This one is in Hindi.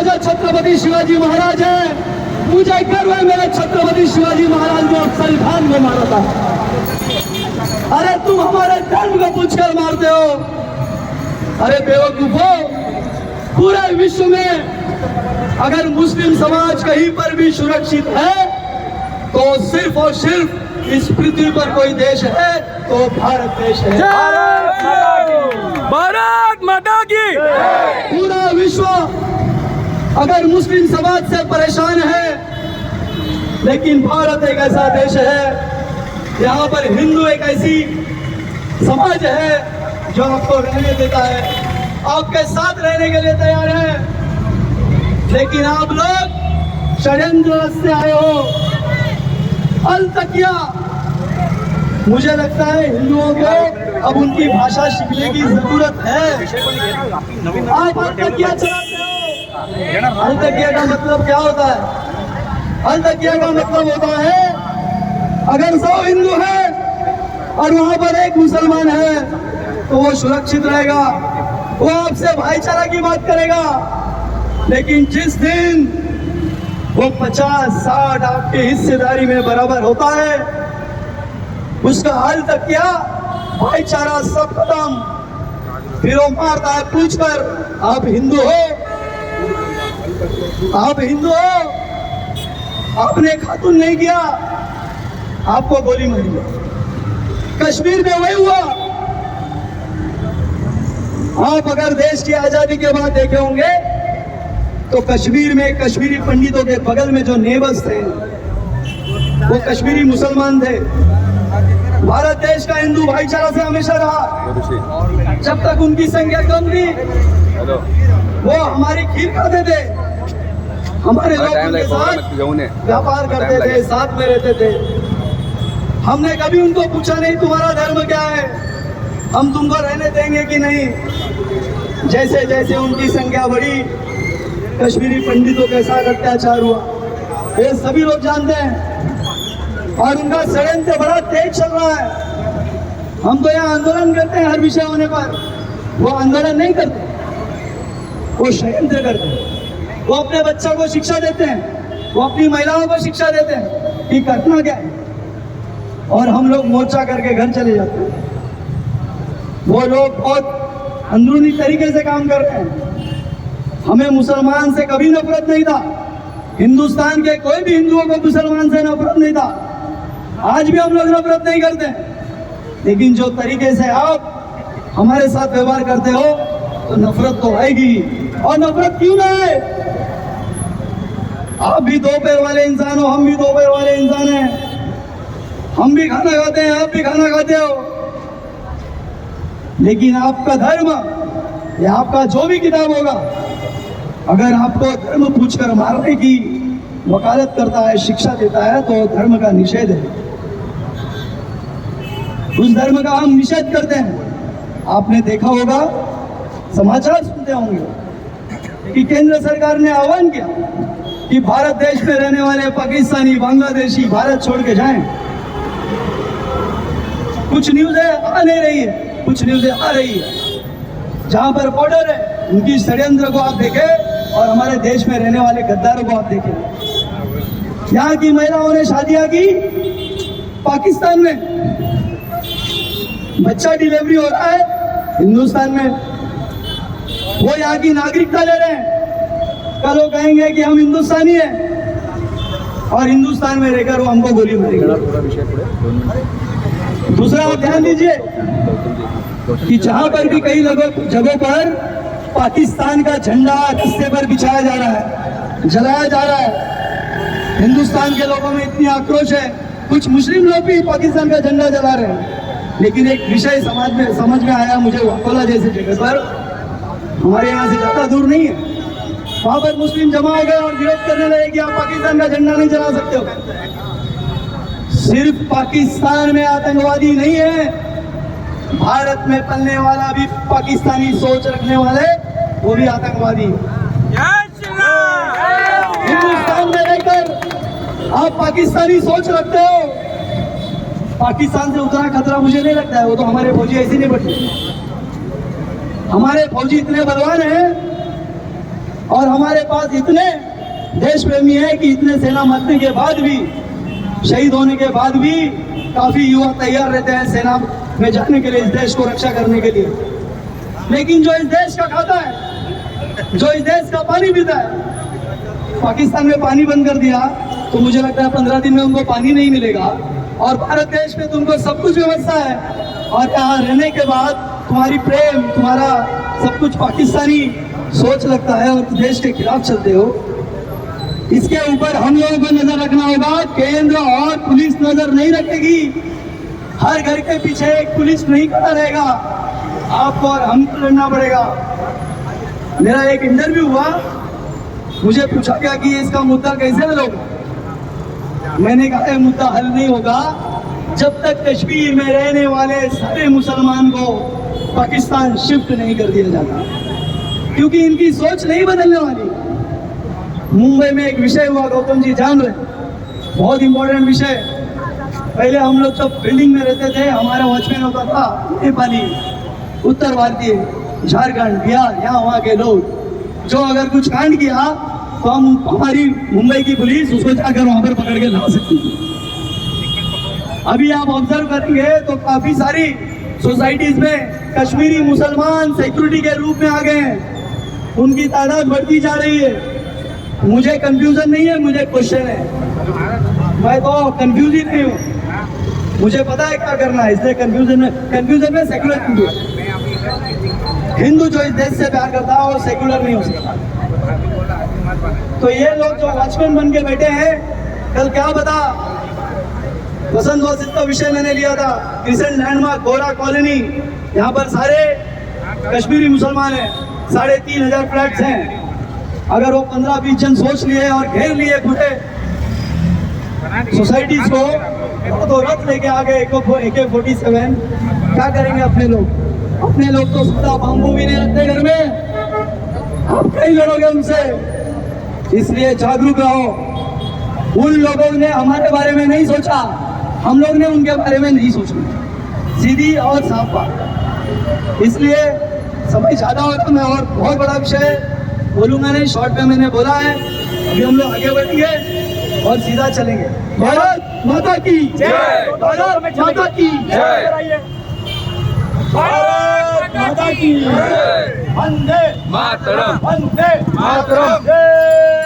माझा छत्रपति शिवाजी महाराज है। मुझे गर्व है मेरे छत्रपति शिवाजी महाराज ने अफजल खान को मारा था। अरे तुम हमारे धर्म को पूछकर मारते हो। अरे बेवकूफो, पूरे विश्व में अगर मुस्लिम समाज कहीं पर भी सुरक्षित है तो सिर्फ और सिर्फ इस पृथ्वी पर कोई देश है तो भारत देश है। भारत माता की। पूरा विश्व अगर मुस्लिम समाज से परेशान है, लेकिन भारत एक ऐसा देश है यहाँ पर हिंदू एक ऐसी समाज है जो आपको रहने देता है, आपके साथ रहने के लिए तैयार है। लेकिन आप लोग षड्यंत्र से आए हो। अल तकिया, मुझे लगता है हिंदुओं को अब उनकी भाषा सीखने की जरूरत है। आप अल तकिया चलाते हो। अल तकिया का मतलब क्या होता है? अल तकिया का मतलब होता है अगर 100 हिंदू है और वहां पर एक मुसलमान है तो वो सुरक्षित रहेगा, वो आपसे भाईचारा की बात करेगा। लेकिन जिस दिन वो 50-60 आपकी हिस्सेदारी में बराबर होता है, उसका हाल तक क्या, भाईचारा सब खत्म। फिर वो मारता है पूछकर आप हिंदू हो, आप हिंदू हो, आपने खातून नहीं किया, आपको गोली मारी। कश्मीर में वही हुआ। आप अगर देश की आजादी के बाद देखे होंगे तो कश्मीर में कश्मीरी पंडितों के बगल में जो नेबर्स थे वो कश्मीरी मुसलमान थे। भारत देश का हिंदू भाईचारा से हमेशा रहा। जब तक उनकी संख्या कम थी वो हमारी खीर खाते थे, हमारे लोग उनके साथ व्यापार करते थे, साथ में रहते थे। हमने कभी उनको पूछा नहीं तुम्हारा धर्म क्या है, हम तुमको रहने देंगे कि नहीं। जैसे जैसे उनकी संख्या बढ़ी, कश्मीरी पंडितों के साथ अत्याचार हुआ, ये सभी लोग जानते हैं। और उनका षड्यंत्र बड़ा तेज चल रहा है। हम तो यहाँ आंदोलन करते हैं हर विषय होने पर, वो आंदोलन नहीं करते, वो षड्यंत्र करते हैं। वो अपने बच्चों को शिक्षा देते हैं, वो अपनी महिलाओं को शिक्षा देते हैं कि करना क्या है, और हम लोग मोर्चा करके घर चले जाते हैं। वो लोग बहुत अंदरूनी तरीके से काम करते हैं। हमें मुसलमान से कभी नफरत नहीं था, हिंदुस्तान के कोई भी हिंदुओं को मुसलमान से नफरत नहीं था, आज भी हम लोग नफरत नहीं करते। लेकिन जो तरीके से आप हमारे साथ व्यवहार करते हो तो नफरत तो आएगी। और नफरत क्यों ना है? आप भी 2 पैर वाले इंसान हो, हम भी 2 पैर वाले इंसान हैं। हम भी खाना खाते हैं, आप भी खाना खाते हो। लेकिन आपका धर्म या आपका जो भी किताब होगा, अगर आपको धर्म पूछकर मारने की वकालत करता है, शिक्षा देता है, तो धर्म का निषेध है। उस धर्म का हम निषेध करते हैं। आपने देखा होगा, समाचार सुनते होंगे कि केंद्र सरकार ने आह्वान किया कि भारत देश में रहने वाले पाकिस्तानी, बांग्लादेशी भारत छोड़ के जाएं। कुछ न्यूज़ें आ नहीं रही है, कुछ न्यूज़ें आ रही है। जहां पर बॉर्डर है उनकी षड्यंत्र को आप देखें और हमारे देश में रहने वाले गद्दारों को आप देखें। यहाँ की महिलाओं ने शादियां की पाकिस्तान में, बच्चा डिलीवरी हो रहा है हिंदुस्तान में, वो यहाँ की नागरिकता ले रहे हैं। कल वो कहेंगे कि हम हिंदुस्तानी हैं और हिंदुस्तान में रहकर वो हमको गोली मारेगा। दूसरा आप ध्यान दीजिए कि जहां पर भी कई जगहों पर पाकिस्तान का झंडा रास्ते पर बिछाया जा रहा है, जलाया जा रहा है, हिंदुस्तान के लोगों में इतनी आक्रोश है, कुछ मुस्लिम लोग भी पाकिस्तान का झंडा जला रहे हैं। लेकिन एक विषय समझ में आया मुझे, वाकोला जैसे जगह पर, हमारे यहाँ से ज्यादा दूर नहीं है, वहां पर मुस्लिम जमा हो गए और विरोध करने लगे कि आप पाकिस्तान का झंडा नहीं जला सकते हो। सिर्फ पाकिस्तान में आतंकवादी नहीं है, भारत में पलने वाला भी पाकिस्तानी सोच रखने वाले वो भी आतंकवादी। हिंदुस्तान में रहकर आप पाकिस्तानी सोच रखते हो, पाकिस्तान से उतना खतरा मुझे नहीं लगता है। वो तो हमारे फौजी ऐसे नहीं बढ़ते, हमारे फौजी इतने बलवान हैं और हमारे पास इतने देश प्रेमी हैं कि इतने सेना मरने के बाद भी, शहीद होने के बाद भी काफी युवा तैयार रहते हैं सेना में जाने के लिए, इस देश को रक्षा करने के लिए। लेकिन जो इस देश का खाता है, जो इस देश का पानी पीता है, पाकिस्तान में पानी बंद कर दिया तो मुझे लगता है 15 दिन में उनको पानी नहीं मिलेगा। और भारत देश में तुमको सब कुछ व्यवस्था है, और यहाँ रहने के बाद तुम्हारी प्रेम, तुम्हारा सब कुछ पाकिस्तानी सोच लगता है और देश के खिलाफ चलते हो। इसके ऊपर हम लोगों को नजर रखना होगा। केंद्र और पुलिस नजर नहीं रखेगी। हर घर के पीछे एक पुलिस नहीं खड़ा रहेगा, आपको और हमको लड़ना पड़ेगा। मेरा एक इंटरव्यू हुआ, मुझे पूछा गया कि इसका मुद्दा कैसे हल होगा। मैंने कहा यह मुद्दा हल नहीं होगा जब तक कश्मीर में रहने वाले सारे मुसलमान को पाकिस्तान शिफ्ट नहीं कर दिया जाता, क्योंकि इनकी सोच नहीं बदलने वाली। मुंबई में एक विषय हुआ, गौतम जी जान रहे, बहुत इंपॉर्टेंट विषय। पहले हम लोग जब बिल्डिंग में रहते थे, हमारा वॉचमैन होता था नेपाली, उत्तर भारतीय, झारखंड, बिहार, यहाँ वहाँ के लोग। जो अगर कुछ कांड किया तो हम, हमारी मुंबई की पुलिस उसको जाकर वहां पर पकड़ के ला सकती थी। अभी आप ऑब्जर्व करेंगे तो काफी सारी सोसाइटीज में कश्मीरी मुसलमान सिक्योरिटी के रूप में आ गए हैं, उनकी तादाद बढ़ती जा रही है। मुझे कंफ्यूजन नहीं है, मुझे क्वेश्चन है। मैं तो कंफ्यूज ही नहीं हूँ, मुझे पता है क्या करना है, इसलिए कंफ्यूजन में सेक्युलर हिंदू जो इस देश से प्यार करता है और सेक्युलर नहीं हो सकता। तो ये लोग जो वॉचमैन बन के बैठे हैं, कल क्या बता, वसंत वसित का विषय मैंने लिया था, क्रिसेंट लैंडमार्क, गोरा कॉलोनी, यहाँ पर सारे कश्मीरी मुसलमान हैं, 3500 फ्लैट्स हैं। अगर वो 15-20 जन सोच लिए और घेर लिए पूरे सोसाइटीज को, तो रथ लेके आ गए AK-47, क्या करेंगे अपने लोग? अपने लोग तो सदा बाम्बू भी नहीं रखते घर में, आप कहीं लड़ोगे उनसे। इसलिए जागरूक रहो। उन लोगों ने हमारे बारे में नहीं सोचा, हम लोग ने उनके बारे में नहीं सोचा, सीधी और साफ बात। इसलिए समय ज्यादा होता, मैं और बहुत बड़ा विषय बोलूंगा नहीं, शॉर्ट में मैंने बोला है। अभी हम लोग आगे बढ़ेंगे और सीधा चलेंगे। भारत माता की जय, भारत माता की जय, भारत माता की जय, वंदे मातरम, वंदे मातरम।